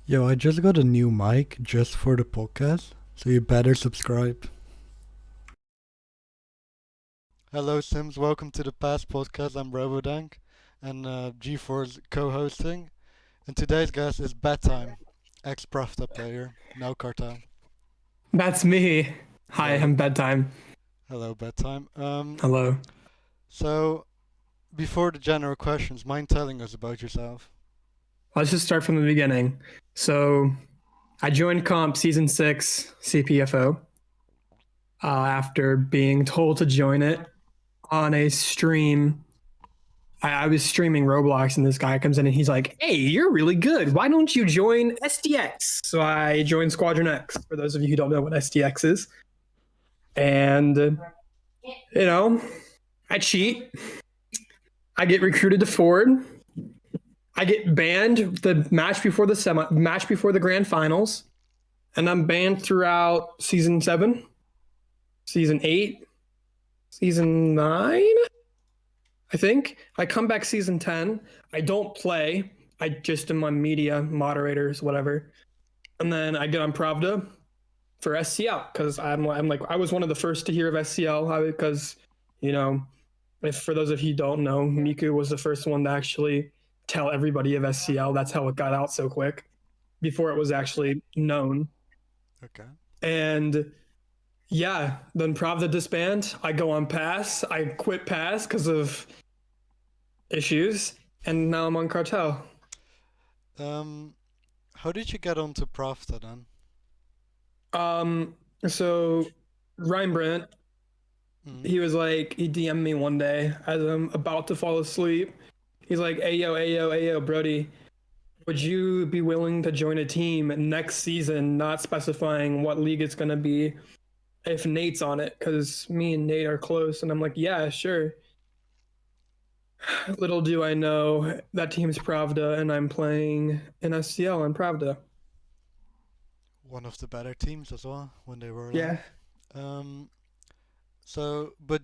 Yo, I just got a new mic just for the podcast, so you better subscribe. Hello, Sims. Welcome to the Past Podcast. I'm Robodank, and G4's co-hosting. And today's guest is Bedtime, ex-Pravda player, now Cartel. That's me. Hi, Hello, I'm Bedtime. hello, Bedtime. Hello. So before the general questions, mind telling us about yourself? Let's just start from the beginning. So, I joined comp season 6 CPFO after being told to join it on a stream. I was streaming Roblox and this guy comes in and he's like, "Hey, you're really good. Why don't you join SDX?" So I joined Squadron X, for those of you who don't know what SDX is. And, I cheat. I get recruited to Ford. I get banned the match before the grand finals, and I'm banned throughout season 7, season 8, season 9. I think I come back season 10. I don't play. I just am on media moderators, whatever, and then I get on Pravda for SCL because I'm like I was one of the first to hear of SCL because you know if for those of you who don't know, Miku was the first one to actually tell everybody of SCL. That's how it got out so quick before it was actually known. Okay. And yeah, then Pravda disband. I go on pass. I quit pass because of issues, and now I'm on cartel. Um, how did you get onto Pravda then? So Reinbrand, Mm. he was like, he DM'd me one day as I'm about to fall asleep. He's like, "Ayo, Brody, would you be willing to join a team next season, not specifying what league it's going to be, if Nate's on it?" Because me and Nate are close. And I'm like, "Yeah, sure." Little do I know that team's Pravda, and I'm playing in SCL on Pravda. One of the better teams as well when they were Yeah, alive. Um, but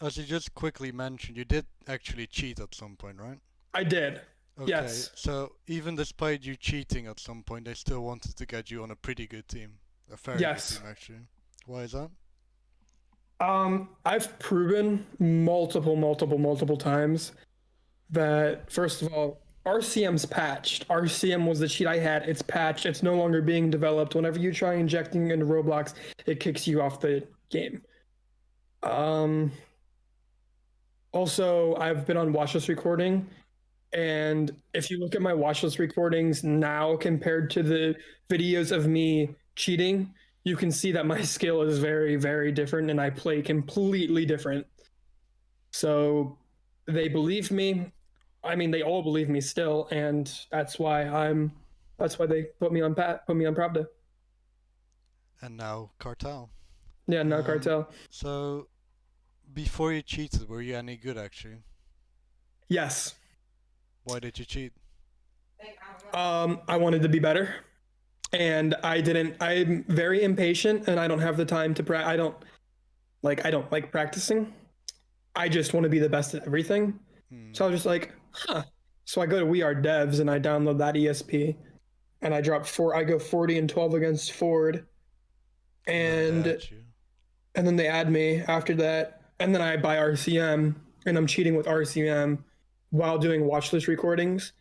as you just quickly mentioned, you did actually cheat at some point, right? I did. Okay, Yes. so even despite you cheating at some point, they still wanted to get you on a pretty good team. A very good Yes. team, actually. Why is that? I've proven multiple times that, first of all, RCM's patched. RCM was the cheat I had. It's patched. It's no longer being developed. Whenever you try injecting into Roblox, it kicks you off the game. Um, Also, I've been on watchlist recording, and if you look at my watchlist recordings now compared to the videos of me cheating, you can see that my skill is very different, and I play completely different. So they believe me. I mean, they all believe me still, and That's why they put me on Pravda. And now Cartel. Yeah, no Um, cartel. so before you cheated, were you any good actually? Yes. Why did you cheat? I wanted to be better, and I didn't. I'm very impatient, and I don't have the time to I don't I don't like practicing. I just want to be the best at everything. Hmm. So I was just like, huh. So I go to We Are Devs and I download that ESP, and I drop four. I go 40-12 against Ford, And then they and add you. then they add me after that, and then I buy RCM, and I'm cheating with RCM while doing watchlist recordings.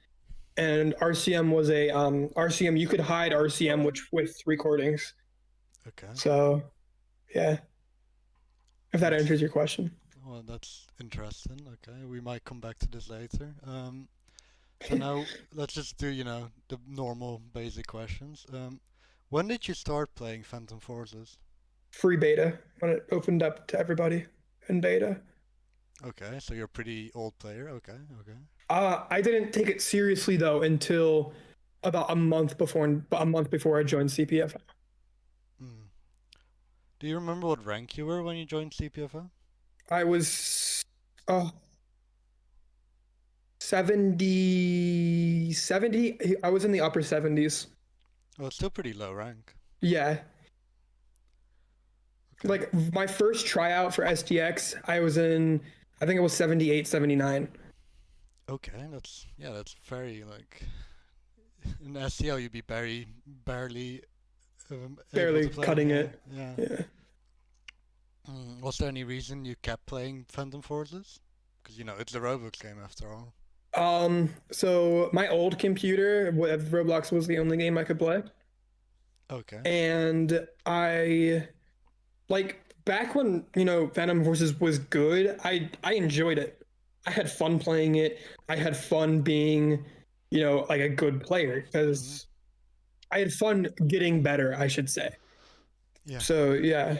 And RCM was a RCM. You could hide RCM with recordings. Okay. So yeah, if that That's answers your question. well, that's interesting. Okay, we might come back to this later. So now let's just do, the normal basic questions. When did you start playing Phantom Forces? Free beta when it opened up to everybody in beta. Okay, so you're a pretty old player. Okay, okay. I didn't take it seriously though until about a month before I joined CPF. Hmm. Do you remember what rank you were when you joined CPFA? I was uh 70. I was in the upper 70s. Oh, it's still pretty low rank. Yeah. Okay. Like my first tryout for SDX, I was in, I think it was 78, 79. Okay, that's very like in SEO you'd be barely able Barely to play. cutting Yeah, it. yeah. Yeah. Was there any reason you kept playing Phantom Forces? Because it's a Roblox game after all. So my old computer, Roblox was the only game I could play. Okay. And I like back when, Phantom Forces was good, I enjoyed it. I had fun playing it. I had fun being, like a good player Mhm. because I had fun getting better, I should say. Yeah. So yeah,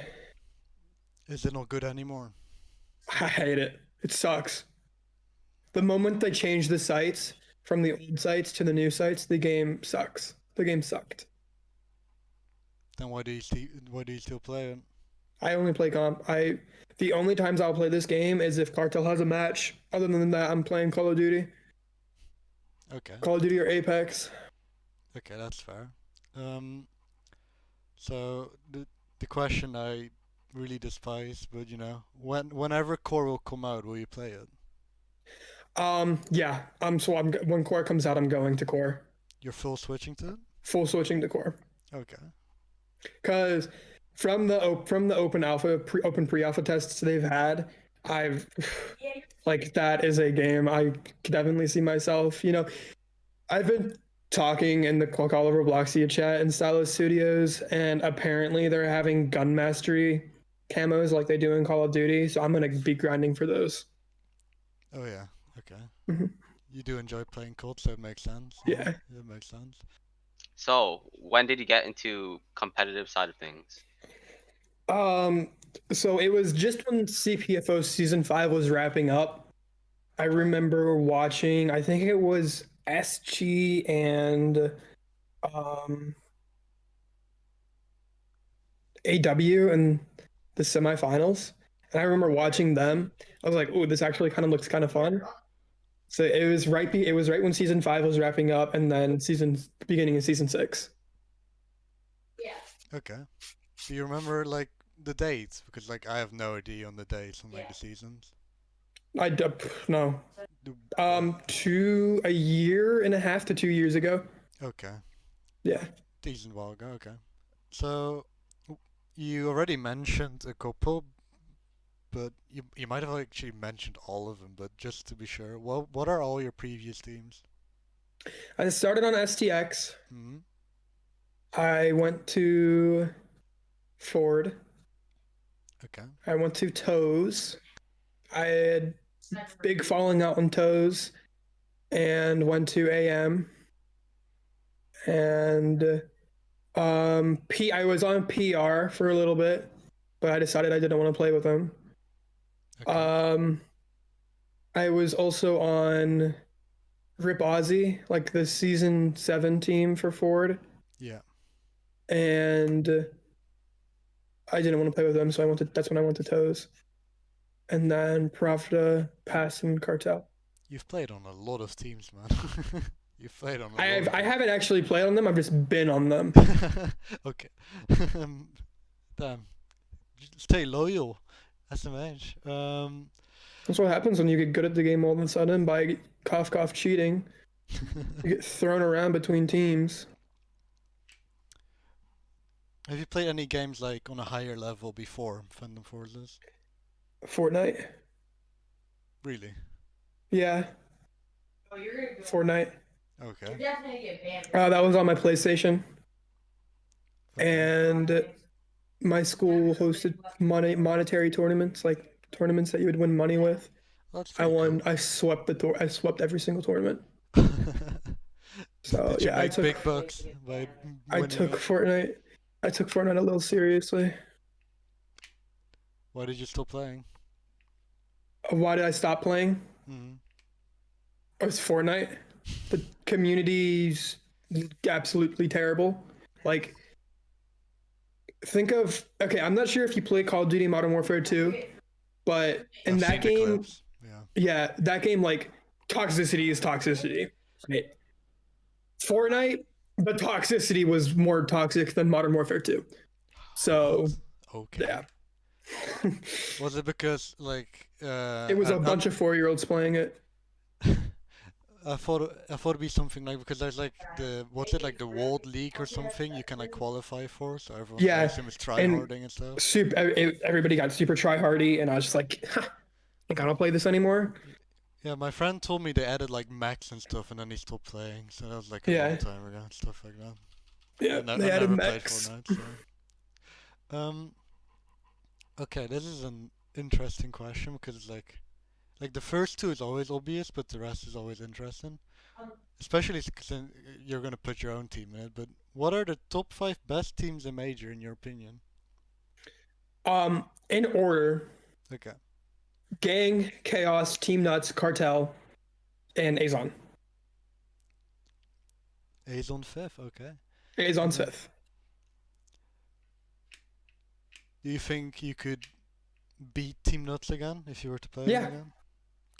Is it not good anymore? I hate it. It sucks. The moment they changed the sites from the old sites to the new sites, the game sucks. The game sucked. Then why do you still play it? I only play comp. The only times I'll play this game is if Cartel has a match. Other than that, I'm playing Call of Duty. Okay. Call of Duty or Apex. Okay, that's fair. Um, so the question I really despise, but whenever Core will come out, will you play it? Yeah. So when Core comes out, I'm going to Core. You're full switching to it? Full switching to Core. Okay. Because from the open alpha, open pre-alpha tests they've had, I've like that is a game I could definitely see myself. I've been talking in the Call of Robloxia chat and Stylus Studios, and apparently they're having gun mastery camos like they do in Call of Duty. So I'm gonna be grinding for those. Oh yeah. Okay. Mhm. You do enjoy playing COD, so it makes sense. Yeah. It makes sense. So, when did you get into competitive side of things? So it was just when CPFO season 5 was wrapping up. I remember watching, I think it was SG and AW in the semifinals. And I remember watching them. I was like, "Oh, this actually kind of looks kind of fun." So it was right when season 5 was wrapping up, and then beginning of season 6. Okay. Do you remember like the dates? Because like I have no idea on the dates on like the seasons. No. Do- A year and a half to 2 years ago. Okay. Yeah. Decent while ago. Okay. So you already mentioned a couple, but you might have actually mentioned all of them. But just to be sure, what are all your previous teams? I started on STX. Hmm. I went to Ford. Okay. I went to Toes. I had big falling out on Toes and went to AM. And I was on PR for a little bit, but I decided I didn't want to play with them. Okay. I was also on Rip Aussie, like the season 7 team for Ford. Yeah. And I didn't want to play with them, so that's when I went to Toes. And then Pravda, Pass, and Cartel. You've played on a lot of teams, man. You've played on a lot. I haven't actually played on them. I've just been on them. Okay. Damn. Stay loyal. SMH. That's what happens when you get good at the game all of a sudden by cough cheating. You get thrown around between teams. Have you played any games like on a higher level before Phantom Forces? Fortnite. Really? Yeah. Fortnite. Okay. That was on my PlayStation. Okay. And my school hosted monetary tournaments, like tournaments that you would win money with. That's I pretty won. cool. I swept every single tournament. So Did you yeah, make big bucks by I winning took it? Fortnite. I took Fortnite a little seriously. Why did you stop playing? Why did I stop playing? Hmm. It was Fortnite. The community's absolutely terrible. Like, okay, I'm not sure if you play Call of Duty Modern Warfare 2, but in I've that seen the game, clips. Yeah. yeah, that game, like, toxicity is toxicity. Right? Fortnite, the toxicity was more toxic than Modern Warfare 2. So, What? Okay. yeah. Was it because like It was a bunch of 4-year-olds playing it. I thought it'd be something like, because there's like what's it, like the World League or something you can like qualify for, so everyone I Yeah, assume is and tryharding and stuff. everybody got super try-hardy, and I was just like, I don't play this anymore. Yeah, my friend told me they added like max and stuff, and then he stopped playing, so that was like a long Yeah, time ago and stuff like that. yeah, I they added never played mechs. Fortnite, so. Okay, this is an interesting question because it's like the first two is always obvious, but the rest is always interesting. Especially since you're gonna put your own team in it. But what are the top 5 best teams in Major in your opinion? In order: Okay. Gang, Chaos, Team Nuts, Cartel, and Azon. A's on 5th, okay. Azon's fifth. Do you think you could beat Team Nuts again if you were to play Yeah. them again?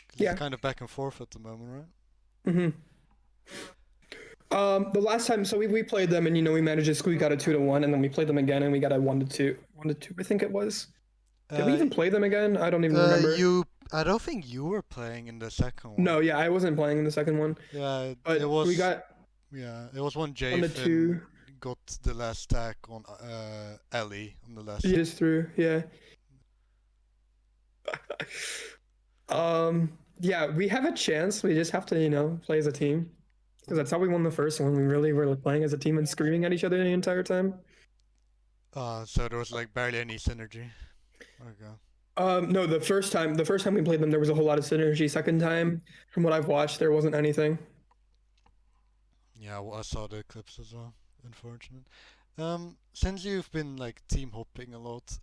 'Cause Yeah. it's kind of back and forth at the moment, right? The last time, so we played them, and we managed to squeak out a 2-1, and then we played them again, and we got a 1-2, 1-2. I think it was. Did we even play them again? I don't even remember. I don't think you were playing in the second one. No, yeah, I wasn't playing in the second one. Yeah, But it was. we got Yeah, it was when 1-2. Jathan got the last stack on Ellie on the last. Just through, yeah. Yeah, we have a chance. We just have to, play as a team. Because that's how we won the first one. We really were playing as a team and screaming at each other the entire time. So there was like barely any synergy. Okay. No, the first time we played them, there was a whole lot of synergy. Second time, from what I've watched, there wasn't anything. Yeah, well, I saw the clips as well. Unfortunate. Since you've been like team hopping a lot,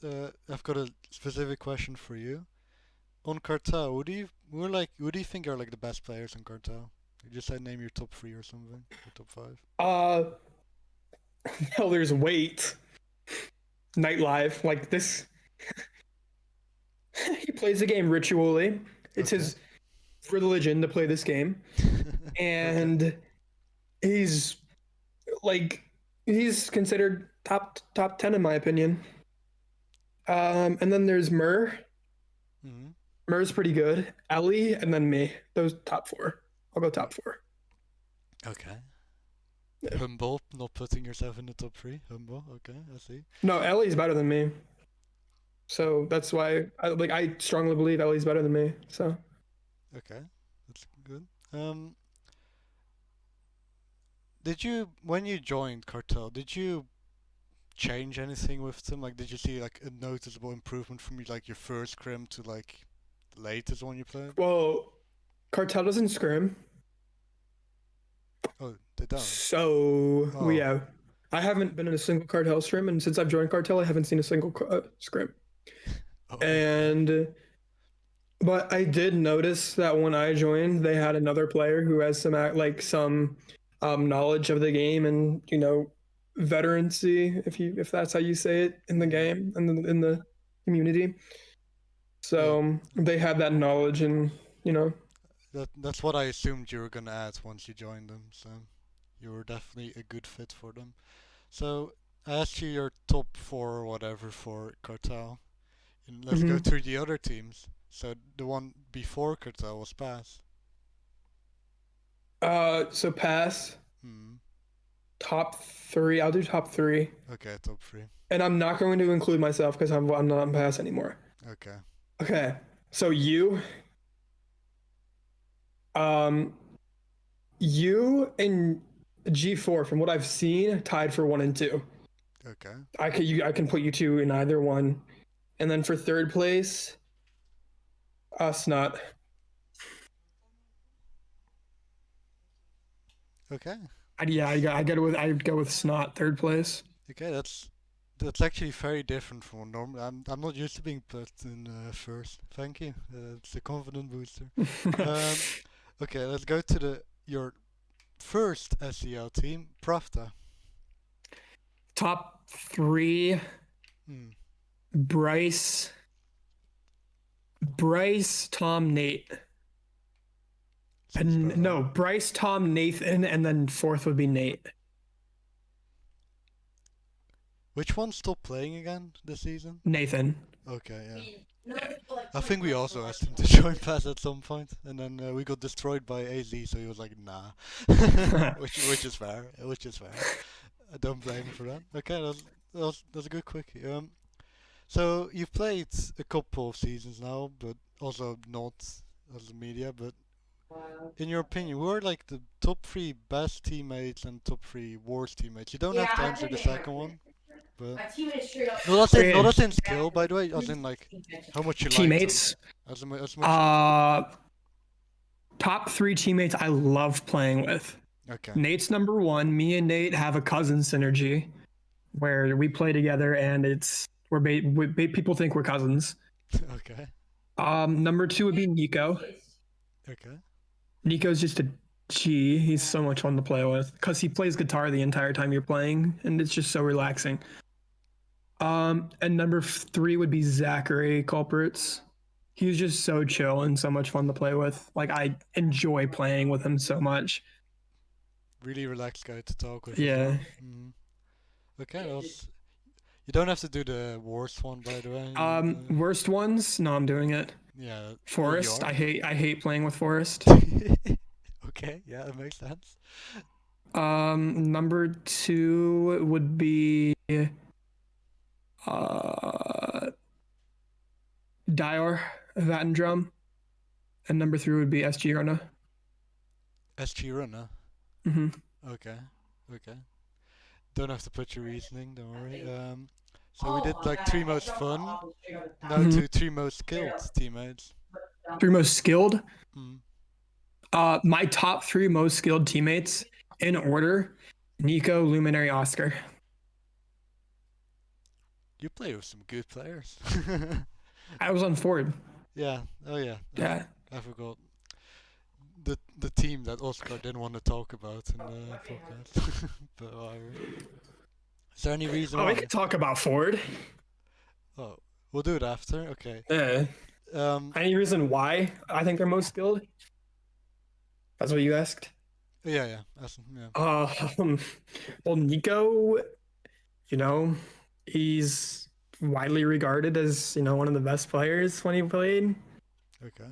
I've got a specific question for you. On Cartel, who do you think are like the best players on Cartel? You just said name your top 3 or something, or top 5. Well, there's Wait, Nightlife, like this. He plays the game ritually. It's his religion to play this game, and he's considered top 10 in my opinion. And then there's Mur. Mm-hmm. Mur's pretty good. Ellie, and then me. Those top 4. I'll go top 4. Okay. Yeah. Humble, not putting yourself in the top 3. Humble, okay, I see. No, Ellie's better than me. So that's why I strongly believe Ellie's better than me. So. Okay, that's good. When you joined Cartel, did you change anything with them? Like, did you see like a noticeable improvement from like your first scrim to like the latest one you played? Well, Cartel doesn't scrim. Oh, they don't. So I haven't been in a single Cartel scrim, and since I've joined Cartel, I haven't seen a single scrim. But I did notice that when I joined, they had another player who has some knowledge of the game and veterancy, if that's how you say it, in the game and in the community. So they had that knowledge, and that's what I assumed you were gonna add once you joined them. So you were definitely a good fit for them. So I asked you your top 4 or whatever for Cartel. And let's go through the other teams. So the one before Cartel was Pass. So Pass. Top 3. I'll do top 3. Okay, top 3. And I'm not going to include myself because I'm not on Pass anymore. Okay. So you and G4, from what I've seen, tied for 1 and 2. Okay. I can put you 2 in either one. And then for third place, Snot. Okay. I'd go with Snot third place. Okay, that's actually very different from normal. I'm not used to being put in first. Thank you. It's a confident booster. Okay, let's go to your first SEL team, Pravda. Top 3. Bryce, Tom, Nate. No, Bryce, Tom, Nathan, and then 4th would be Nate. Which one stopped playing again this season? Nathan. Okay, yeah. I think we also asked him to join PAS at some point, and then we got destroyed by AZ, so he was like, nah. which is fair. Which is fair. I don't blame him for that. Okay, that's a good quickie. So you've played a couple of seasons now, but also not as a media. But in your opinion, who are like the top 3 best teammates and top 3 worst teammates? You don't have to answer the second one, but not as in skill, by the way, as in like how much you Teammates. like them. As much. Top 3 teammates I love playing with. Okay. Nate's number 1. Me and Nate have a cousin synergy where we play together, and people think we're cousins. Okay. Number 2 would be Nico. Okay. Nico's just a G. He's so much fun to play with because he plays guitar the entire time you're playing, and it's just so relaxing. And number 3 would be Zachary Culprits. He's just so chill and so much fun to play with. Like, I enjoy playing with him so much. Really relaxed guy to talk with. Yeah. Okay, you don't have to do the worst one, by the way. Worst ones? No, I'm doing it. Yeah. Forrest. I hate playing with Forrest. Okay, yeah, that makes sense. Number 2 would be Dior Vatendrum, and number 3 would be SG Runa. SG Runa. Okay. Don't have to put your reasoning. Don't worry. So we did like 3 most fun. Now to 3 most skilled teammates. 3 most skilled. My top 3 most skilled teammates in order: Nico, Luminary, Oscar. You play with some good players. I was on Ford. Yeah. Oh yeah. Yeah. I forgot. The team that Oscar didn't want to talk about in the podcast. But whatever. Is there any reason why? We could talk about Ford. Oh, we'll do it after. Okay. Yeah. Any reason why I think they're most skilled? That's what you asked? Yeah. Yeah. Well, Nico, he's widely regarded as, one of the best players when he played. Okay.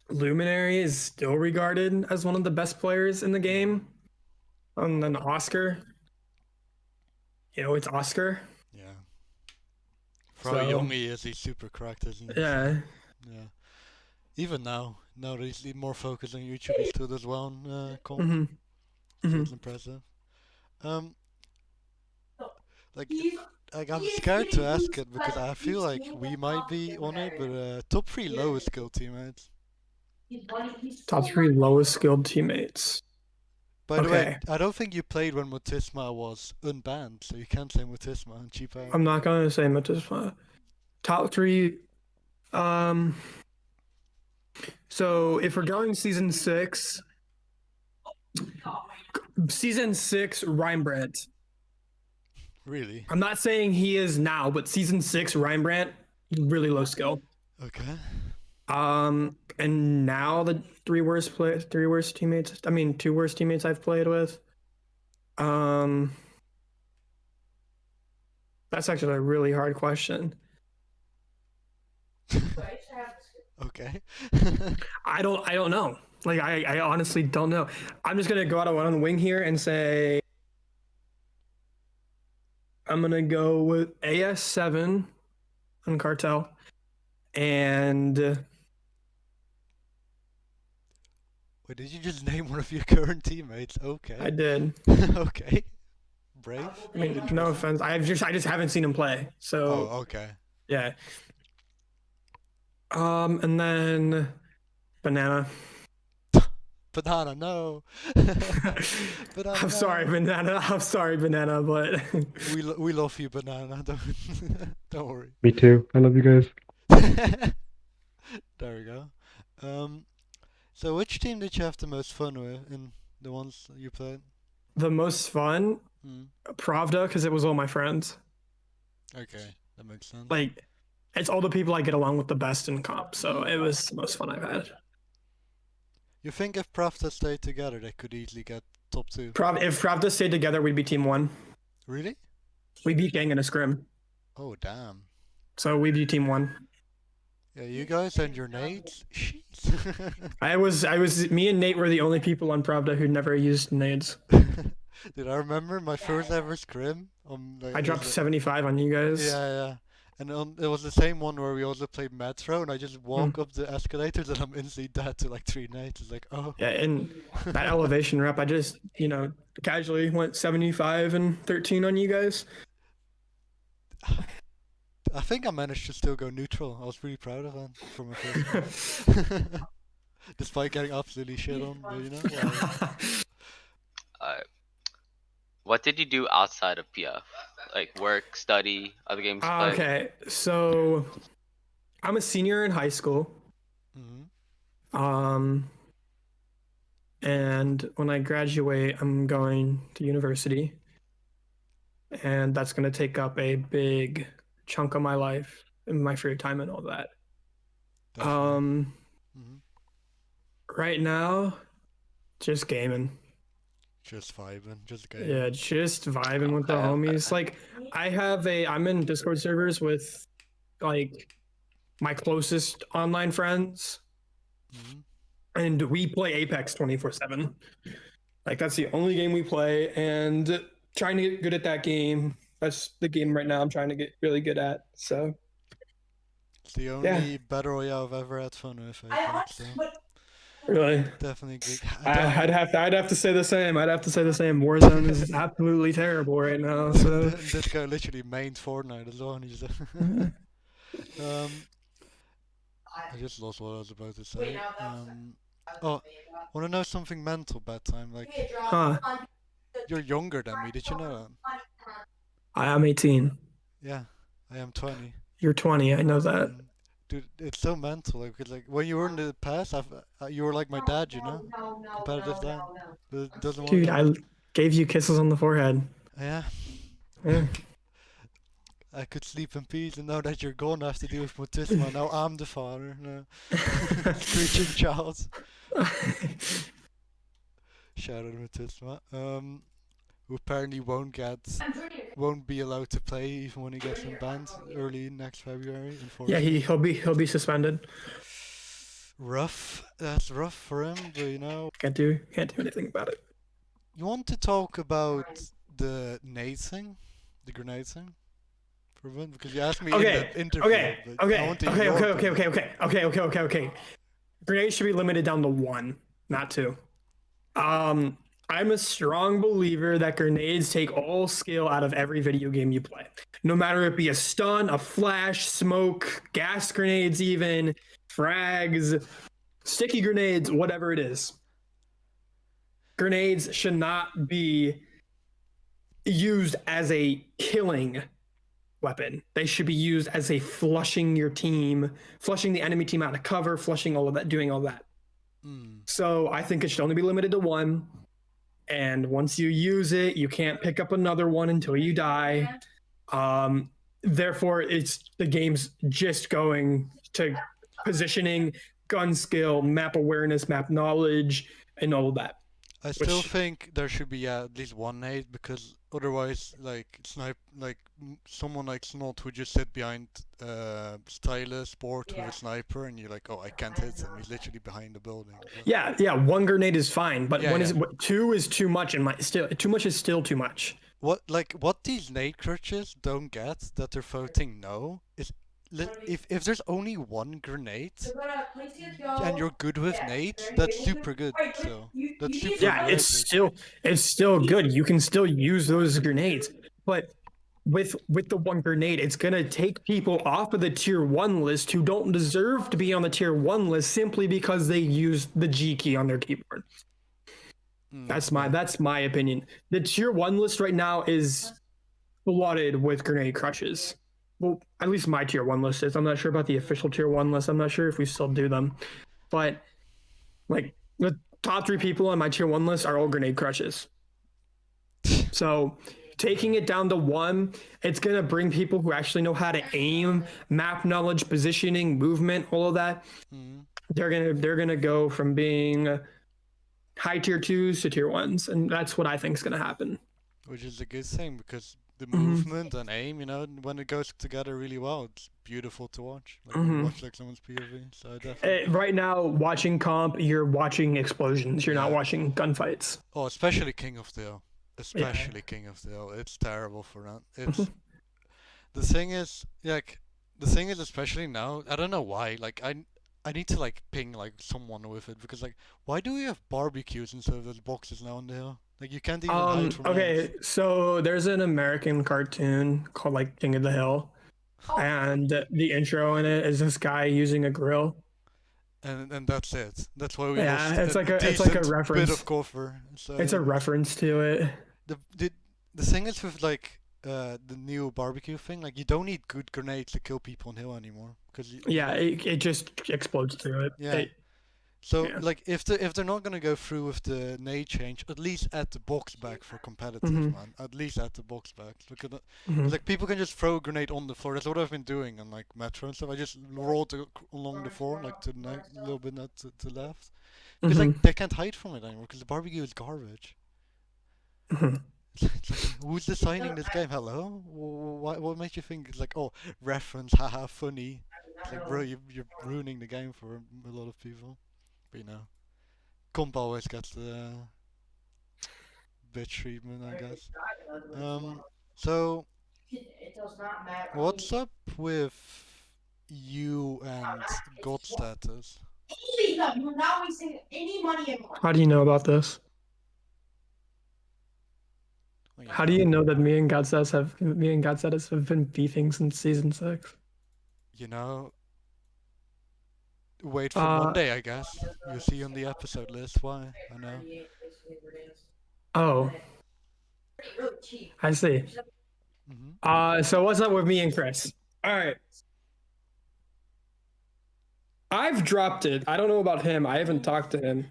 Luminary is still regarded as one of the best players in the game. And then Oscar, it's Oscar. Yeah. For how young he is, he's super cracked, isn't he? Yeah. Yeah. Even now that he's more focused on YouTube, he still does well on comp. It's impressive. I'm scared to ask it because I feel like we might be on it, but top 3 lowest skilled teammates. Top 3 lowest skilled teammates. By the way, I don't think you played when Mutisma was unbanned, so you can't say Mutisma and cheap out. I'm not going to say Mutisma. Top 3. So if we're going season 6, Rembrandt. Really? I'm not saying he is now, but season 6, Rembrandt, really low skill. Okay. And now the 2 worst teammates I've played with. That's actually a really hard question. Okay. I don't know. Like, I honestly don't know. I'm just gonna go out on a wing here and say I'm gonna go with AS7 on Cartel, and wait, did you just name one of your current teammates? Okay. I did. Okay. Brave. I mean, no offense. I just haven't seen him play. So. Oh, okay. Yeah. And then Banana. Banana, no. Banana, I'm sorry, Banana, but we love you, Banana. Don't worry. Me too. I love you guys. There we go. So which team did you have the most fun with in the ones that you played? The most fun? Pravda, because it was all my friends. Okay, that makes sense. Like, it's all the people I get along with the best in comp, so it was the most fun I've had. You think if Pravda stayed together, they could easily get top 2? If Pravda stayed together, we'd be team 1. Really? We beat Gang in a scrim. Oh, damn. So we'd be team 1. Yeah, you guys and your nades. Jeez. Me and Nate were the only people on Pravda who never used nades. Did I remember my first ever scrim? Like, I it dropped was 75 on you guys. yeah. And it was the same one where we also played Metro, and I just walk up the escalators and I'm instantly dead to like 3 nades. It's like, oh. Yeah, and that elevation rep, I just, casually went 75 and 13 on you guys. I think I managed to still go neutral. I was really proud of that for my first one. Despite getting absolutely shit on, but well, What did you do outside of PF? Like work, study, other games play? Okay, so I'm a senior in high school. mhm. And when I graduate, I'm going to university. And that's going to take up a big chunk of my life and my free time and all that. Definitely. Mhm. Right now, just gaming. Just vibing, just gaming. Yeah, just vibing with the homies. Like, I'm in Discord servers with, like, my closest online friends. Mhm. And we play Apex 24/7. Like, that's the only game we play, and trying to get good at that game. That's the game right now I'm trying to get really good at. So It's the only battle royale I've ever had fun with, Apex, so really, definitely good. I'd have to say the same. Warzone is absolutely terrible right now. So This guy literally mained Fortnite as well, and he's I just lost what I was about to say. Oh, want to know something mental, bedtime? Like, you're younger than me. Did you know that? I'm 18. Yeah, I am 20. You're 20. I know that. Dude, it's so mental. Like when you were in the past, you were like my dad, competitive dad. But it doesn't work Dude, out. I gave you kisses on the forehead. Yeah. Yeah. I could sleep in peace and know that you're gone after deal with Mutisma. Now I'm the father. No. Screeching child. Shout out Mutisma. Who apparently won't be allowed to play even when he gets banned early next February. Yeah, he'll be suspended. Rough. That's rough for him, but can't do anything about it. You want to talk about the nade thing, the grenade thing, for a minute? Because you asked me in the interview. Okay. Grenades should be limited down to 1, not 2. I'm a strong believer that grenades take all skill out of every video game you play. No matter it be a stun, a flash, smoke, gas grenades even, frags, sticky grenades, whatever it is. Grenades should not be used as a killing weapon. They should be used as a flushing the enemy team out of cover, flushing all of that, doing all that. So I think it should only be limited to 1. And once you use it, you can't pick up another one until you die. Therefore, the game's just going to positioning, gun skill, map awareness, map knowledge, and all of that. I still think there should be at least 1 nade, because otherwise, someone like Snot would just sit behind Stylus Sport with a sniper, and you're like, oh, I can't hit him. He's literally behind the building. Yeah. 1 grenade is fine, but 2 is too much. Too much is still too much. What these nade crutches don't get that they're voting no is if there's only 1 grenade and you're good with nades, that's super good. So that's super. Yeah, it's still good. You can still use those grenades, but with the 1 grenade, it's gonna take people off of the tier 1 list who don't deserve to be on the tier 1 list simply because they used the G key on their keyboard. That's my opinion. The tier 1 list right now is flooded with grenade crutches. Well, at least my tier 1 list is. I'm not sure about the official tier 1 list. I'm not sure if we still do them. But, like, the top 3 people on my tier 1 list are all grenade crutches. So, taking it down to 1, it's going to bring people who actually know how to aim, map knowledge, positioning, movement, all of that. They're gonna go from being high tier 2s to tier 1s, and that's what I think is going to happen. Which is a good thing, because the movement and aim, when it goes together really well, it's beautiful to watch. Like Mhm. you watch like someone's POV. So definitely. Right now, watching comp, you're watching explosions. You're not Yeah. watching gunfights. Oh, especially King of the Hill. Especially King of the Hill. It's terrible for that. It's the thing is, like, the thing is, especially now, I don't know why. Like, I need to like ping like someone with it because like, why do we have barbecues instead of those boxes now on the hill? Like, you can't even hide from Okay, nades. so there's an American cartoon called like King of the Hill, and the intro in it is this guy using a grill. And that's it. That's why we Yeah, lost it's a like a decent bit reference. of cover. So It's a reference to it. the thing is with like the new barbecue thing, like you don't need good grenades to kill people on hill anymore because Yeah, it just explodes through it. yeah. So Yeah. like if they're not gonna go through with the nade change, at least add the box back for competitive, Mhm. man. At least add the box back. Look at that. Mhm. Like people can just throw a grenade on the floor. That's what I've been doing on like Metro and stuff. I just rolled along the floor, like to the little bit to left, because like they can't hide from it anymore. Because the barbecue is garbage. Mhm. It's like, who's designing this game? Hello? What makes you think it's like, oh, reference, haha, funny? It's like, bro, you're ruining the game for a lot of people. But you know, comp always gets the bitch treatment, I guess. So what's up with you and Godstatus? Holy God, you're not wasting any money. How do you know about this? Well, How do you know that me and Godstatus have been beefing since season 6? You know, wait for Monday, I guess. You'll see on the episode list why. I know. Oh, I see. So what's up with me and Chris? All right. I've dropped it. I don't know about him. I haven't talked to him.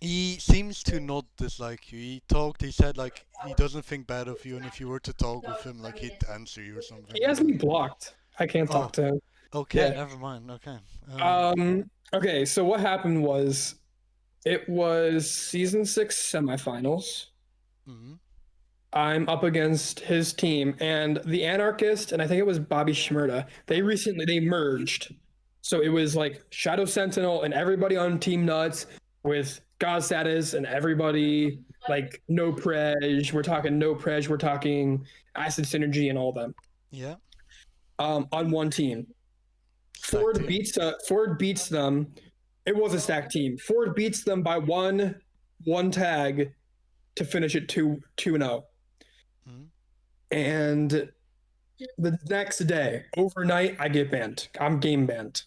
He seems to not dislike you. He said like he doesn't think bad of you, and if you were to talk with him, like he'd answer you or something. He has me blocked. I can't talk to him. Okay, Yeah. never mind. Okay. Okay, so what happened was it was season 6 semifinals. Mhm. I'm up against his team and the Anarchist, and I think it was Bobby Shmurda. They merged. So it was like Shadow Sentinel and everybody on Team Nuts with Godstatus and everybody like no prej. We're talking no prej. We're talking Acid Synergy and all of them. Yeah. On one team. Ford beats them. It was a stacked team. Ford beats them by one tag to finish it 2-0. And the next day, overnight, I get banned. I'm game banned.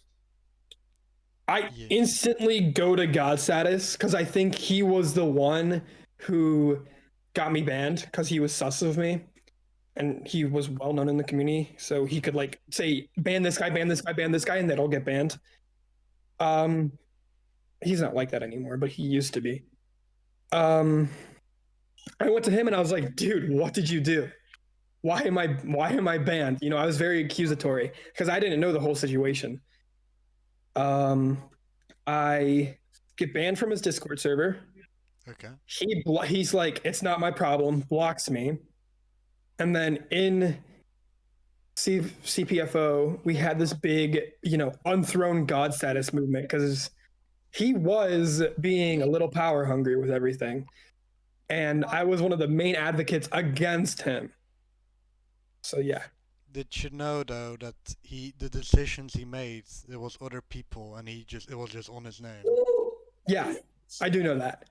I instantly go to Godstatus because I think he was the one who got me banned because he was sus of me. And he was well known in the community, so he could like say ban this guy, ban this guy, ban this guy, and they'd all get banned. He's not like that anymore, but he used to be. I went to him and I was like, dude, what did you do? Why am I banned? You know, I was very accusatory because I didn't know the whole situation. I get banned from his Discord server. Okay. He's like, it's not my problem, blocks me. And then in CPFO, we had this big, unthrown Godstatus movement because he was being a little power hungry with everything. And I was one of the main advocates against him. So yeah. Did you know though that the decisions he made, it was other people and it was just on his name? Yeah, I do know that.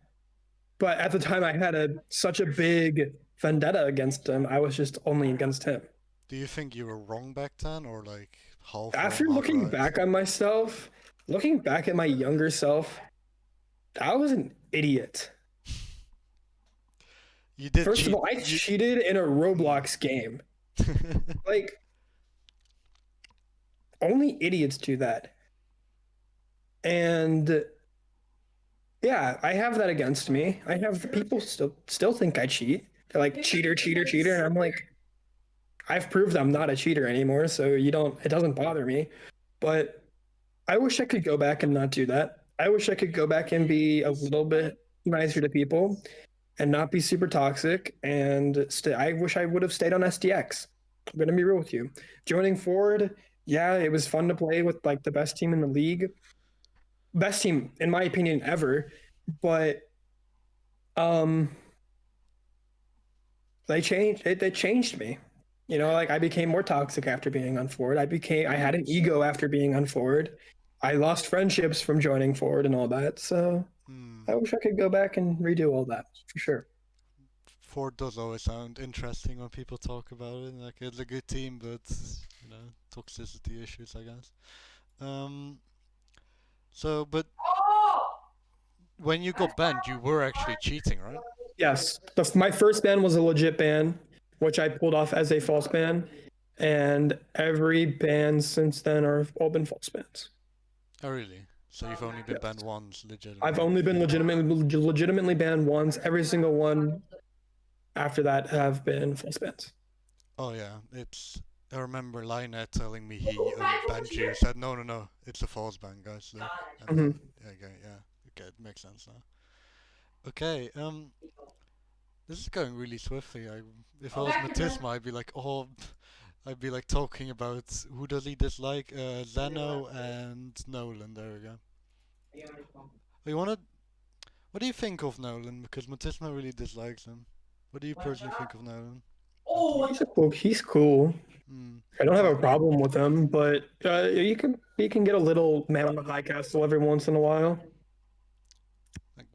But at the time I had such a big vendetta against him, I was just only against him. Do you think you were wrong back then, or like half? After looking back on myself, looking back at my younger self, I was an idiot. You did. First of all, I cheated in a Roblox game. Like, only idiots do that. And yeah, I have that against me. I have people still think I cheat. They're like, cheater. And I'm like, I've proved I'm not a cheater anymore, so it doesn't bother me. But I wish I could go back and not do that. I wish I could go back and be a little bit nicer to people and not be super toxic. And I wish I would have stayed on SDX. I'm going to be real with you. Joining Ford Yeah, it was fun to play with like the best team in the league, best team in my opinion ever. But um, they changed it. They changed me. You know, like I became more toxic after being on forward. I had an ego after being on forward. I lost friendships from joining forward and all that. So Hmm. I wish I could go back and redo all that for sure. Ford does always sound interesting when people talk about it. Like it's a good team, but toxicity issues, I guess. Um. So, but when you got banned, you were actually cheating, right? Yes, my first ban was a legit ban, which I pulled off as a false ban, and every ban since then are all been false bans. Oh, really? So you've only been banned Yes. once, I've legitimately. only been legitimately banned once. Every single one after that have been false bans. Oh yeah, it's. I remember Lionel telling me he unbanned you. Said no, no, no, it's a false ban, guys. Look, and then Mhm. okay, yeah, okay, it makes sense now. Okay, this is going really swiftly. If I was Matisma, I'd be like, oh, I'd be like talking about who does he dislike? Zeno and Nolan. There we go. You wanna? What do you think of Nolan? Because Matisma really dislikes him. What do you personally think of Nolan? He's cool. Hmm. I don't have Yeah. a problem with him, but you can get a little man on the high castle every once in a while. Like,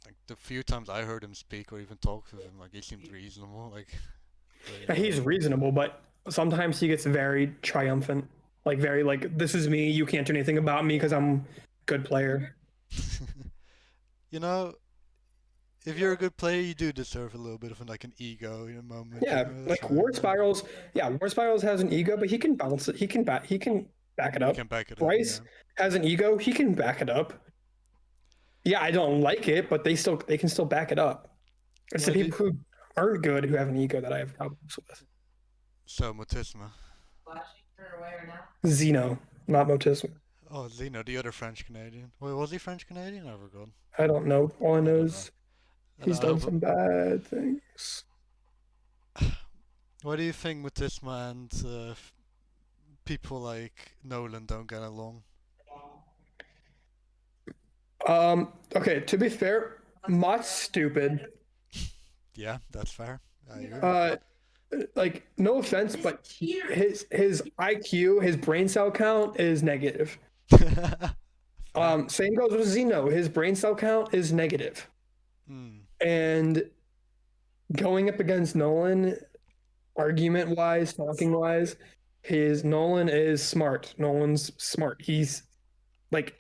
like the few times I heard him speak or even talk with him, like he seemed reasonable. Like, but Yeah, he's reasonable, but sometimes he gets very triumphant, like very like this is me. You can't do anything about me because I'm a good player. you know, if you're a good player, you do deserve a little bit of like an ego in a moment. Yeah, That's like fine. War Spirals. Yeah, War Spirals has an ego, but he can balance it. He can back it You up. can back it up. Bryce Yeah. has an ego. He can back it up. Yeah, I don't like it, but they can still back it up. It's the Yeah. people who aren't good who have an ego that I have problems with. So Mutisma. Zeno, not Motism. Oh, Zeno, the other French Canadian. Wait, was he French Canadian? I forgot. I don't know. All I I know don't know. is And he's I done hope. some bad things. What do you think Mutisma and people like Nolan don't get along? Okay, to be fair, Mott's stupid. Yeah, that's fair. I agree. Uh, like no offense, but his IQ, his brain cell count is negative. fair. Same goes with Zeno. His brain cell count is negative. Hmm. And going up against Nolan, argument wise, talking wise, his Nolan is smart. Nolan's smart. He's like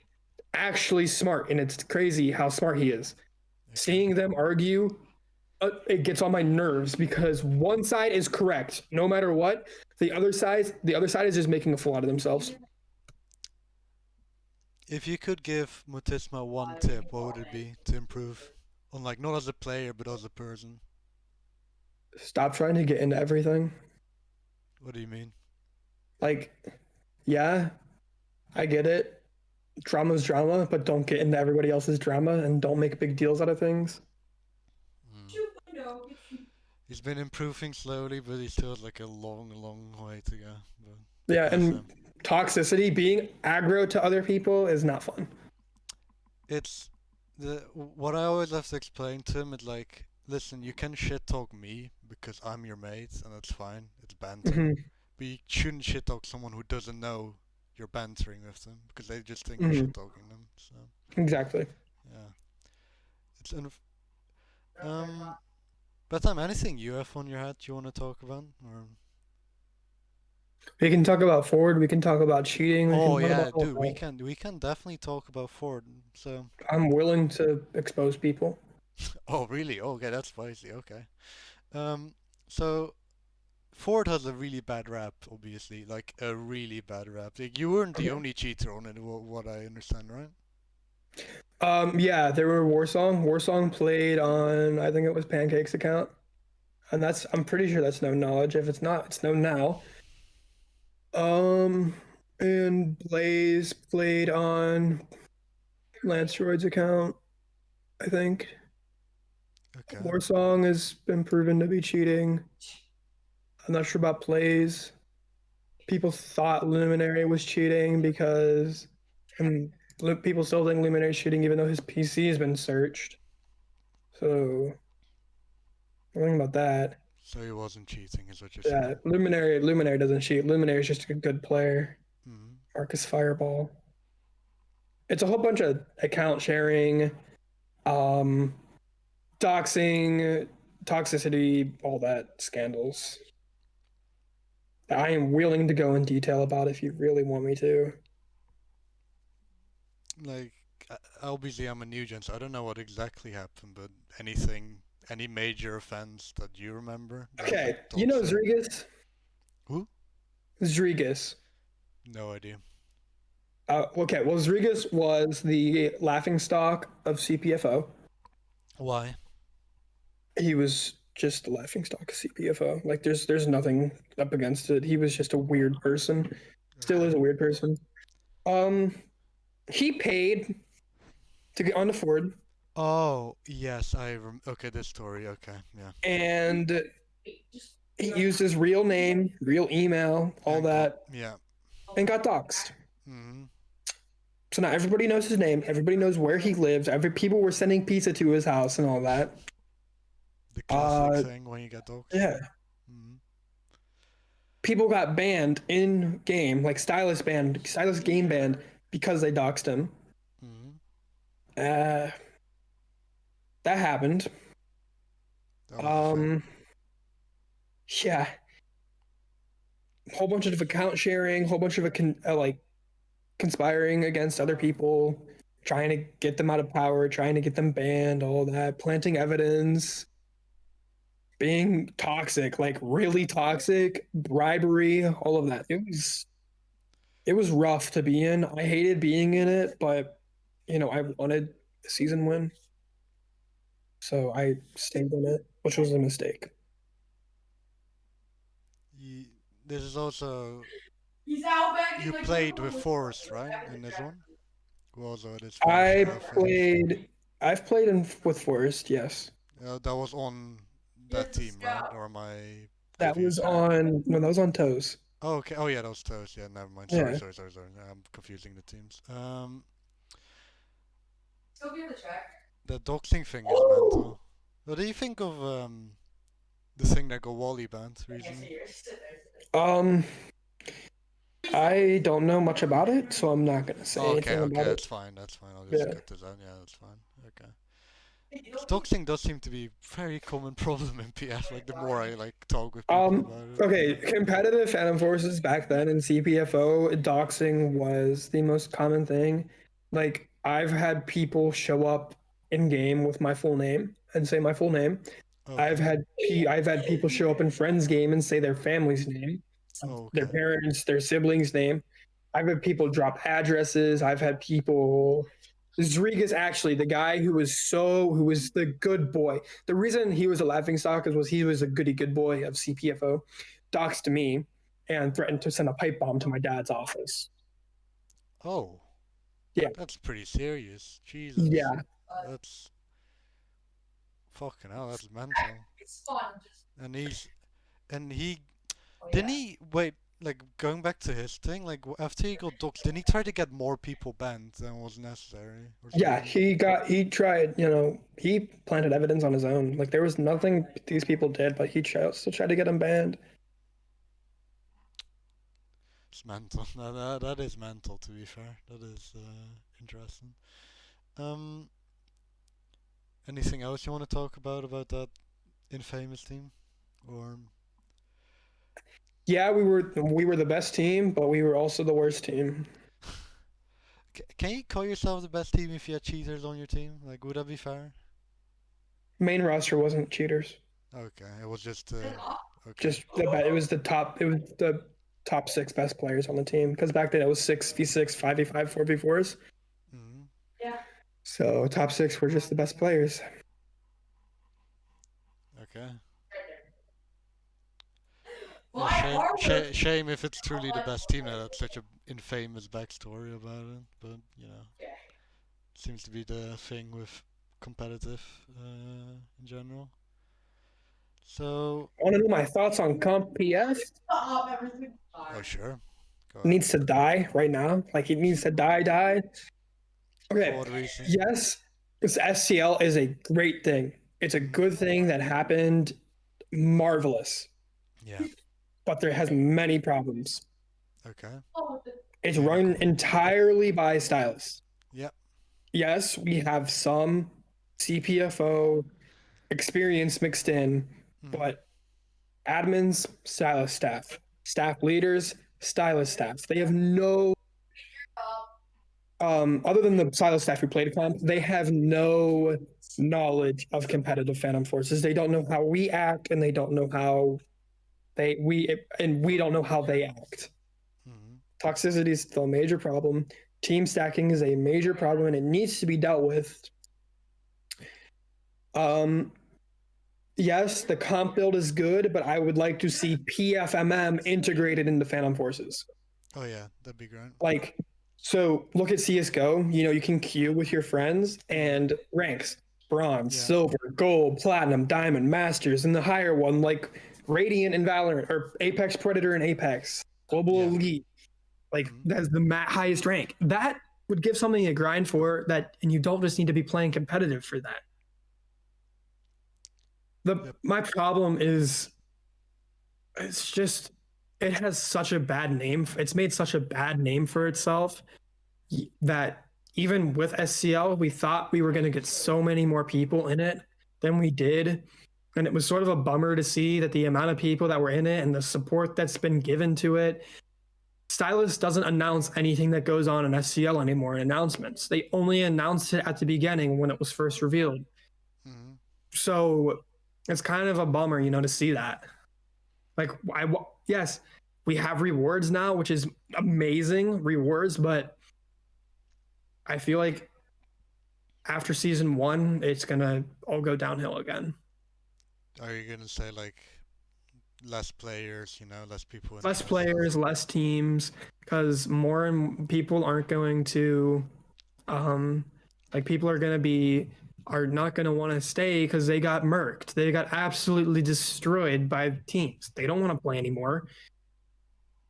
actually smart, and it's crazy how smart he is. Okay. Seeing them argue, it gets on my nerves because one side is correct no matter what. The other side is just making a fool out of themselves. If you could give Mutisma one tip, what would it be to improve? On like not as a player but as a person. Stop trying to get into everything. What do you mean? Like, yeah, I get it. Drama's drama, but don't get into everybody else's drama and don't make big deals out of things. Hmm. He's been improving slowly, but he still has like a long, long way to go. But Yeah, bless and him. toxicity, being aggro to other people is not fun. It's the what I always have to explain to him is like, listen, you can shit talk me because I'm your mate, and that's fine. It's banter. Hmm. But you shouldn't shit talk someone who doesn't know you're bantering with them because they just think you're Hmm. shit talking them. So Exactly. yeah, it's um. Bedtime, anything you have on your head you want to talk about? Or We can talk about forward. We can talk about cheating. We oh can talk yeah, about all dude, that. we can definitely talk about Ford. So I'm willing to expose people. oh really? Okay, that's spicy. Okay. Um. So Ford has a really bad rap, obviously, like a really bad rap. Like, you weren't the only cheater on it, what I understand, right? Yeah, there were Warsong. Warsong played on, I think it was Pancake's account, and that's I'm pretty sure that's no knowledge. If it's not, it's no now. Um, and Blaze played on Lance Droid's account, I think. Okay. Warsong has been proven to be cheating. I'm not sure about Blaze. People thought Luminary was cheating because people still think Luminary's cheating even though his PC has been searched. So, think about that. So he wasn't cheating, is what you're Yeah, saying. Luminary doesn't cheat. Luminary is just a good player. Mm-hmm. Marcus Fireball. It's a whole bunch of account sharing, doxing, toxicity, all that scandals. I am willing to go in detail about if you really want me to. Like, obviously I'm a new gen, so I don't know what exactly happened, but any major offense that you remember? Okay, you know Zrigas? Who? Zrigas. No idea. Okay, well, Zrigas was the laughingstock of CPFO. Why? He was just the laughingstock of CPFO. Like, there's nothing up against it. He was just a weird person. Still is a weird person. He paid to get on the Ford. Oh, yes, okay, this story, okay, yeah. And he used his real name, real email, all that. Yeah. And got doxxed. Mm-hmm. So now everybody knows his name. Everybody knows where he lives. People were sending pizza to his house and all that. The classic thing when you get doxxed. Yeah. Mm-hmm. People got banned in game, like Stylus game banned because they doxed him. Mm-hmm. That happened. Yeah. Whole bunch of account sharing, whole bunch of conspiring against other people, trying to get them out of power, trying to get them banned, all that, planting evidence, being toxic, like really toxic, bribery, all of that. It was rough to be in. I hated being in it, but I wanted a season win. So I stayed in it, which was a mistake. This is also you played with Forrest, right? In this one? Who also this I've played with Forrest, yes. That was on that team, right? Or am I that was on Toes. Oh, okay. Oh yeah, that was Toes. Yeah, never mind. Sorry. I'm confusing the teams. Still be in the check. The doxing thing is mental. What do you think of the thing that got Wally banned recently? I don't know much about it, so I'm not gonna say anything about it. That's fine. I'll just cut this out. Yeah, that's fine. Okay. Doxing does seem to be a very common problem in PF. Like the more I talk with people about it. Okay, competitive Phantom Forces back then in CPFO, doxing was the most common thing. Like I've had people show up in game with my full name and say my full name. Okay. I've had people show up in friends game and say their family's name, their parents, their siblings' name. I've had people drop addresses. I've had people. Zrigas actually the guy who was the good boy. The reason he was a laughingstock was he was a goody good boy of CPFO, doxed me and threatened to send a pipe bomb to my dad's office. Oh. Yeah. That's pretty serious. Jesus. Yeah. That's fucking hell, that's mental. It's fun. And he didn't he wait, like going back to his thing, like after he got doxxed, didn't he try to get more people banned than was necessary? Yeah, he tried, he planted evidence on his own. Like there was nothing these people did, but he still tried to get them banned. It's mental. That is mental, to be fair. That is interesting. Anything else you want to talk about that infamous team, or? Yeah, we were the best team, but we were also the worst team. Can you call yourself the best team if you had cheaters on your team? Like, would that be fair? Main roster wasn't cheaters. Okay, it was just. It was the top 6 best players on the team because back then it was 6v6, 5v5, 4v4s. Mm-hmm. Yeah. So top 6 were just the best players. Okay. Yeah, shame if it's truly the best team. That's such an infamous backstory about it, but seems to be the thing with competitive in general. So. Want to know my thoughts on Comp PF? Oh, sure. Go It needs to die right now. Like it needs to die. For Okay. what reason? Yes, this SCL is a great thing. It's a good thing that happened. Marvelous. Yeah. But there has many problems. Okay. It's run entirely by stylists. Yep. Yes, we have some CPFO experience mixed in, but admins, stylist staff, staff leaders, stylist staff, they have no other than the stylist staff who played comp, they have no knowledge of competitive Phantom Forces. They don't know how we act, and they don't know how we don't know how they act. Toxicity is still a major problem. Team stacking is a major problem, and it needs to be dealt with. Yes, the comp build is good, but I would like to see PFMM integrated into Phantom Forces. Oh yeah, that'd be great. Like, so look at CSGO. You know, you can queue with your friends and ranks: bronze, silver, gold, platinum, diamond, masters, and the higher one like Radiant and Valorant, or Apex Predator and Apex, Global Elite. Like that's the highest rank. That would give something to grind for. That, and you don't just need to be playing competitive for that. My problem is, it's just, it has such a bad name. It's made such a bad name for itself that even with SCL, we thought we were going to get so many more people in it than we did. And it was sort of a bummer to see that the amount of people that were in it and the support that's been given to it. Stylist doesn't announce anything that goes on in SCL anymore in announcements. They only announced it at the beginning when it was first revealed. So it's kind of a bummer, you know, to see that. Like, yes, we have rewards now, which is amazing rewards, but I feel like after season 1, it's gonna all go downhill again. Are you gonna say like less players, you know, less people? Less players, less teams, because more and people aren't going to, like people are not going to want to stay because they got murked. They got absolutely destroyed by teams. They don't want to play anymore.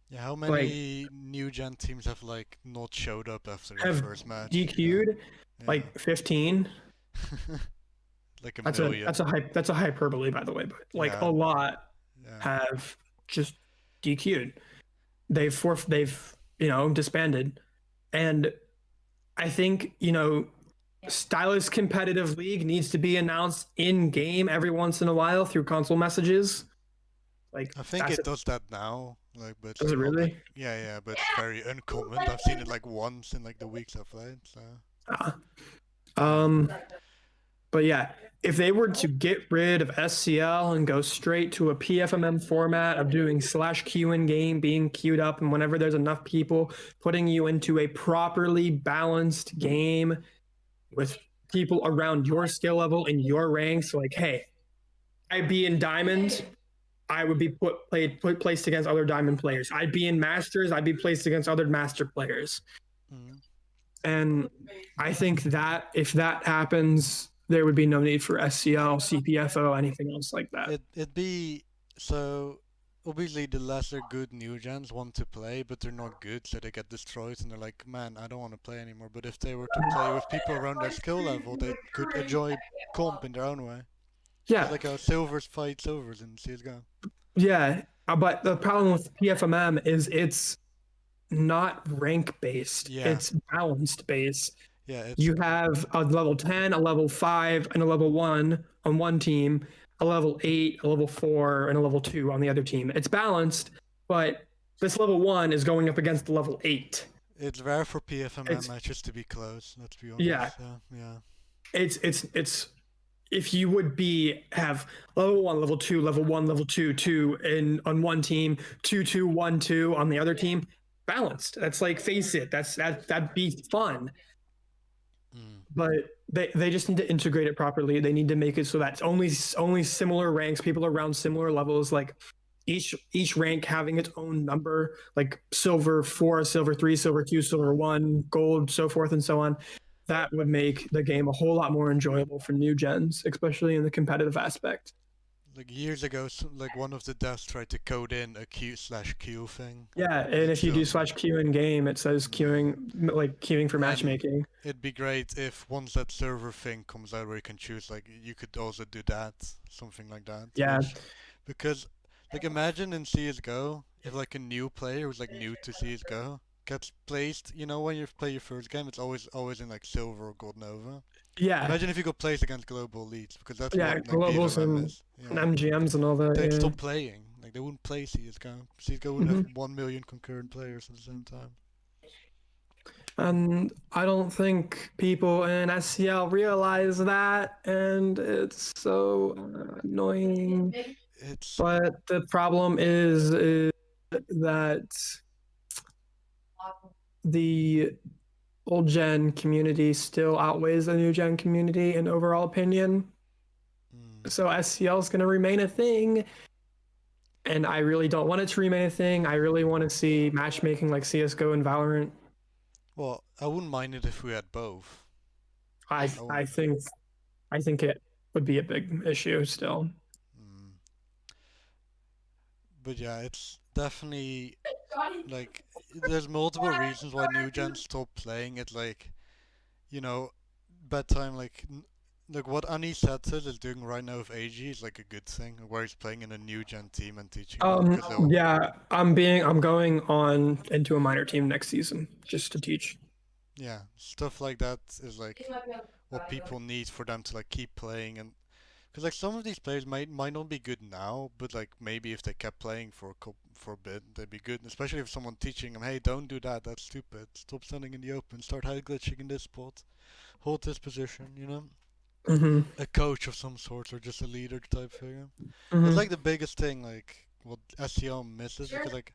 Yeah, how many new gen teams have like not showed up after the first match? DQ'd, like 15. Like a million. That's a hyperbole, by the way, but like a lot have just DQ'd. They've disbanded, and I think Stylist competitive league needs to be announced in game every once in a while through console messages. Like I think it does that now. Like, but does it really? Yeah, but it's very uncommon. I've seen it like once in like the weeks I've played. So. But yeah, if they were to get rid of SCL and go straight to a PFMM format of doing /Q in game, being queued up, and whenever there's enough people, putting you into a properly balanced game with people around your skill level and your ranks, like, hey, I'd be in Diamond, I would be placed against other Diamond players. I'd be in Masters, I'd be placed against other Master players. And I think that if that happens, there would be no need for SCL, CPFO, anything else like that. It'd be so. Obviously, the lesser good new gens want to play, but they're not good, so they get destroyed, and they're like, man, I don't want to play anymore. But if they were to play with people around their skill level, they could enjoy comp in their own way. Yeah. It's like how silvers fight silvers in CSGO. Yeah, but the problem with PFMM is it's not rank-based. Yeah. It's balanced-based. Yeah, you have a level 10, a level 5, and a level 1 on one team, a level 8, a level 4, and a level 2 on the other team. It's balanced, but this level 1 is going up against the level 8. It's rare for PFMM matches to be close, let's be honest. Yeah. It's if you would have level 1, level 2, level 1, level 2, 2 on one team, 2, 2, 1, 2 on the other team, balanced. That's like, face it, that'd be fun. But they just need to integrate it properly. They need to make it so that only similar ranks, people around similar levels, like each rank having its own number, like silver 4, silver 3, silver 2, silver 1, gold, so forth and so on. That would make the game a whole lot more enjoyable for new gens, especially in the competitive aspect. like years ago, like one of the devs tried to code in a Q/Q thing. Yeah, and if you do So- /Q in game, it says queuing for And matchmaking. It'd be great if once that server thing comes out where you can choose, like you could also do that, something like that. Yeah. Because like imagine in CS:GO if like a new player who's like new to CS:GO gets placed, when you play your first game, it's always in like silver or gold nova. Yeah. Imagine if you got placed against global elites, because that's Yeah, what like globals BFMM and is. Yeah. MGMs and all that. They'd Yeah. stop playing. Like they wouldn't play CS:GO. CS:GO wouldn't have 1 million concurrent players at the same time. And I don't think people in SCL realize that, and it's so annoying. It's But the problem is that the old gen community still outweighs the new gen community in overall opinion. So SCL is going to remain a thing. And I really don't want it to remain a thing. I really want to see matchmaking like CSGO and Valorant. well, I wouldn't mind it if we had both. I think it would be a big issue still. But yeah, it's definitely like there's multiple reasons why new gen stop playing it. Like, bedtime like what Anisettes is doing right now with AG is like a good thing, where he's playing in a new gen team and teaching. them, 'cause they'll- Yeah, I'm going on into a minor team next season just to teach. Yeah, stuff like that is like what people need for them to like keep playing, and because like some of these players might not be good now, but like maybe if they kept playing for a bit, they'd be good. Especially if someone teaching them, hey, don't do that, that's stupid. Stop standing in the open. Start high glitching in this spot. Hold this position. A coach of some sort or just a leader type figure. That's like the biggest thing, like what SEO misses, because like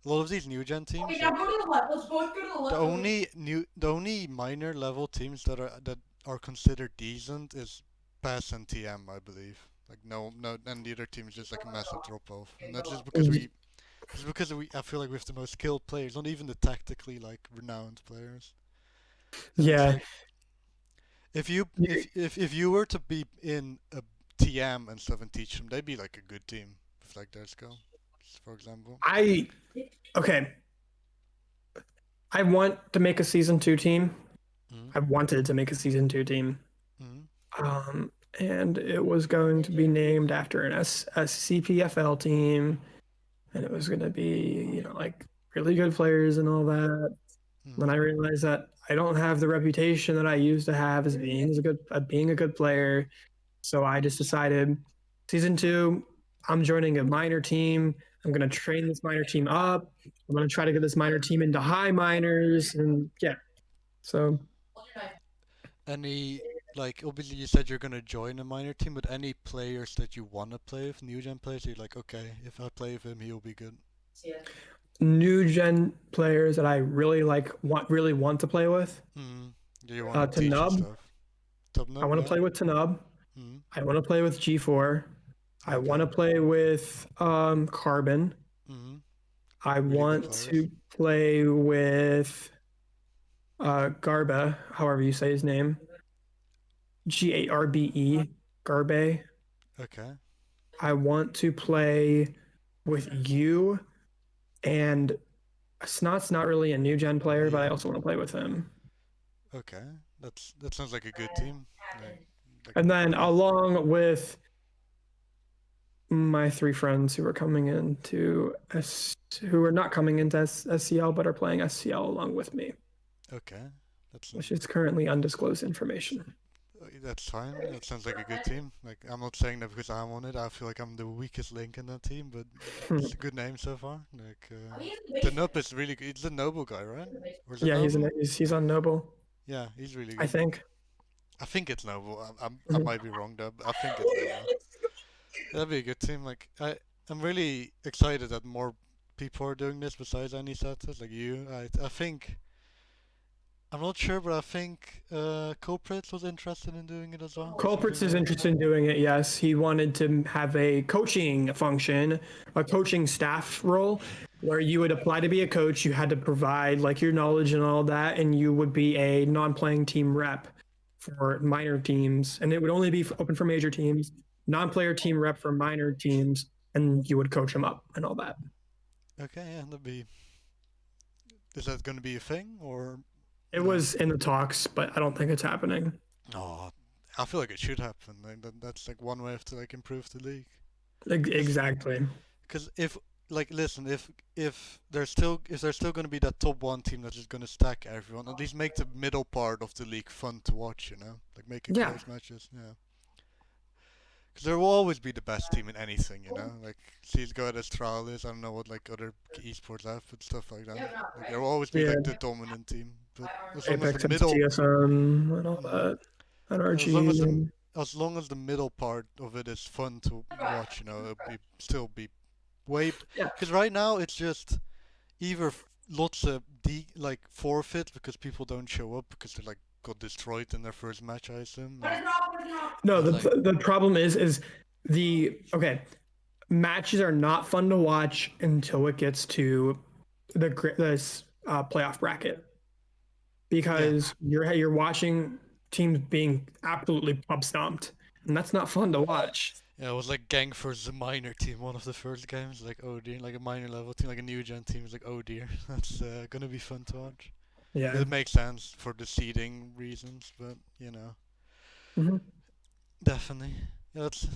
a lot of these new gen teams, Okay, now like, go to the left. Let's both go to the left. the only minor level teams that are considered decent is PAS and TM, I believe. Like no, and the other team is just like a massive drop off, and that's just because I feel like we have the most skilled players, not even the tactically like renowned players. And it's Yeah. like, if you were to be in a TM and stuff and teach them, they'd be like a good team with like their skill, for example. Okay. I want to make a season 2 team. Mhm. I wanted to make a season 2 team. And it was going to be named after a CPFL team, and it was going to be, like really good players and all that. Then I realized that I don't have the reputation that I used to have as being a good player. So I just decided, season 2, I'm joining a minor team. I'm going to train this minor team up. I'm going to try to get this minor team into high minors, and yeah. So Any, like, obviously you said you're gonna join a minor team, but any players that you wanna play with, new gen players, you're like, okay, if I play with him, he'll be good. new gen players that I really want to play with. Do you want to teach Tanub. and stuff? I want to play with Tanub. I want to play with G4. I want to play with Carbon. I Really good want players. to play with Garba, however you say his name. Garbe. Garbe. Okay. I want to play with you, and Snot's not really a new gen player, but I also want to play with him. Okay. That sounds like a good team. And then along with my 3 friends who are coming into who are not coming into SCL but are playing SCL along with me, Okay. which is currently undisclosed information. That's fine. That sounds like a good team. Like, I'm not saying that because I'm on it. I feel like I'm the weakest link in that team, but it's a good name so far. Like, the Nup is really good. It's the Noble guy, right? Or is it Yeah, Noble? he's on Noble, Yeah, he's really good. I think. I think it's Noble. I might be wrong though, but I think it's Noble. That'd be a good team. Like, I'm really excited that more people are doing this besides Anisettes, like you. I think. I'm not sure, but I think Culprits was interested in doing it as well. Culprits Something is like interested in doing it, yes. He wanted to have a coaching function, a coaching staff role, where you would apply to be a coach. You had to provide like your knowledge and all that, and you would be a non-playing team rep for minor teams, and it would only be open for major teams. non-player team rep for minor teams, and you would coach them up and all that. Okay, yeah, that'd be. Is that going to be a thing, or? It was in the talks, but I don't think it's happening. Oh, I feel like it should happen. Like that's like one way to like improve the league. Exactly. Because listen, if there's still going to be that top one team that's just going to stack everyone, at least make the middle part of the league fun to watch. Like make it close matches. Yeah. Because there will always be the best team in anything, Like CS:GO at Astralis, I don't know what like other esports have, but stuff like that. Like there will always be like the dominant team. But as long as Apex the and middle, TSM and all that, and RG. as long as the middle part of it is fun to watch, it'll still be way. Because right now it's just either lots of forfeit because people don't show up because they're like got destroyed in their first match, I assume. No, the problem is matches are not fun to watch until it gets to this playoff bracket, because you're watching teams being absolutely pub stomped, and that's not fun to watch. Yeah, it was like Gang versus a minor team, one of the first games. Like, oh dear, like a minor level team, like a new gen team. It's like, oh dear, that's gonna be fun to watch. Yeah, it makes sense for the seeding reasons, but definitely, that's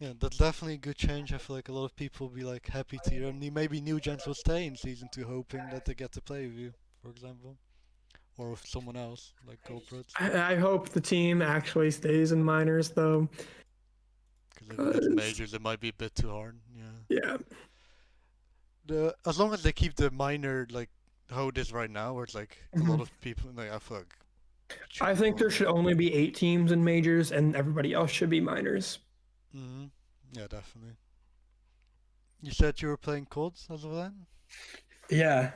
definitely a good change. I feel like a lot of people will be like happy to hear, and maybe new gens will stay in season 2, hoping that they get to play with you, for example, or with someone else like corporates. I hope the team actually stays in minors though. Because if it's majors, it might be a bit too hard. Yeah. As long as they keep the minor like how it is right now, where it's like a lot of people, like I feel like. I think there should only be 8 teams in majors, and everybody else should be minors. Yeah, definitely. You said you were playing CODs as of then? Yeah.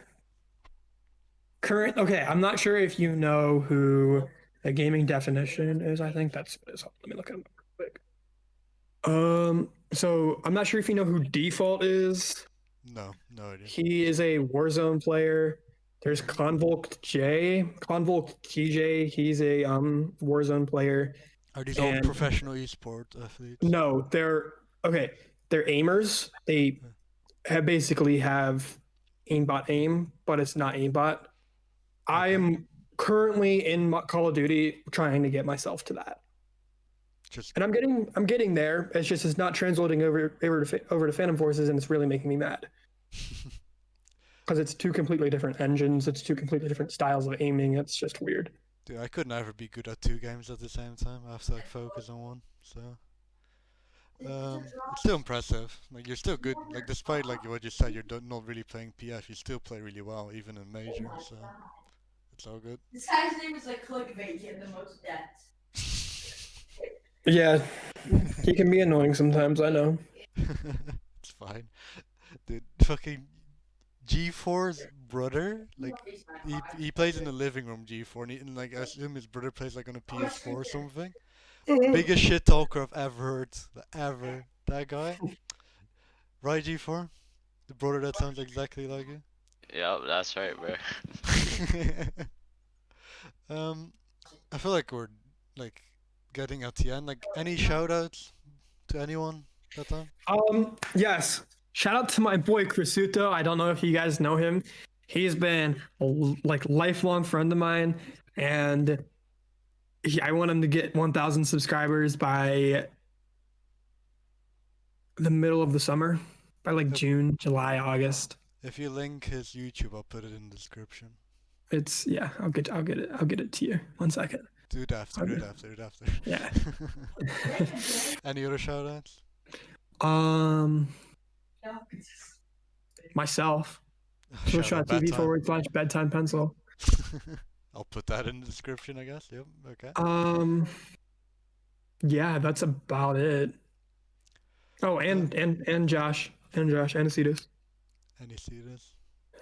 Okay, I'm not sure if you know who a gaming definition is. I think that's what it is. Let me look at it real quick. So I'm not sure if you know who Default is. No idea. He is a Warzone player. There's Convolk KJ. He's a Warzone player. Are these all professional esport athletes? No, they're aimers. They basically have aimbot aim, but it's not aimbot. Okay. I am currently in Call of Duty trying to get myself to that. And I'm getting there. It's not translating over to Phantom Forces, and it's really making me mad. Because it's 2 completely different engines. It's 2 completely different styles of aiming. It's just weird. Dude, I could never be good at 2 games at the same time. I have to focus on one. So, it's still impressive. Like you're still good. Like despite like what you said, you're not really playing PF. You still play really well, even in major. So, it's all good. This guy's name is like clickbait. Get the most deaths. Yeah, he can be annoying sometimes. I know. It's fine, dude. Fucking G4's brother, like he plays in the living room. G4, and like I assume his brother plays like on a PS4 or something. Biggest shit talker I've ever heard, ever. That guy, right? G4, the brother that sounds exactly like you. Yep, that's right, bro. I feel like we're like getting at the end. Like any shoutouts to anyone that time? Yes. Shout out to my boy Crisuto. I don't know if you guys know him. He's been a lifelong friend of mine, and I want him to get 1,000 subscribers by the middle of the summer, by June, July, August. If you link his YouTube, I'll put it in the description. I'll get it to you. 1 second. Do it after. Yeah. Any other shoutouts? Myself. Twitch.tv/BedtimePencil. I'll put that in the description, I guess. Yep. Okay. Yeah, that's about it. Oh, and Josh. Anicetus.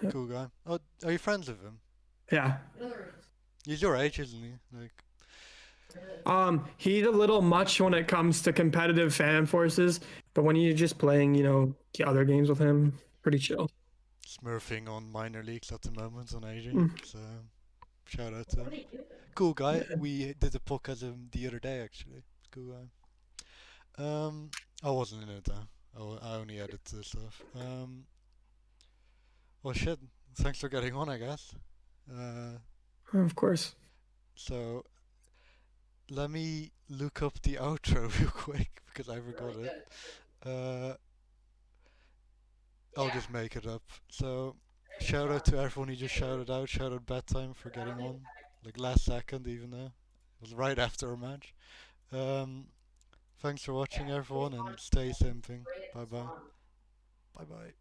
Cool guy. Oh, are you friends with him? Yeah. He's your age, isn't he? He's a little much when it comes to competitive Phantom Forces, but when you're just playing, the other games with him, pretty chill. Smurfing on minor leagues at the moment on AJ, so shout out to him. Cool guy. We did a podcast of him the other day, actually. Cool I wasn't in it though. I only edited the stuff. Well, shit. Thanks for getting on, I guess. Uh, Of course. so let me look up the outro real quick because I forgot it. I'll just make it up. So shout out to everyone who just shouted out. Shout out Bedtime for getting on, like last second even though it was right after our match. Um, Thanks for watching everyone and stay simping. Bye bye. Bye bye.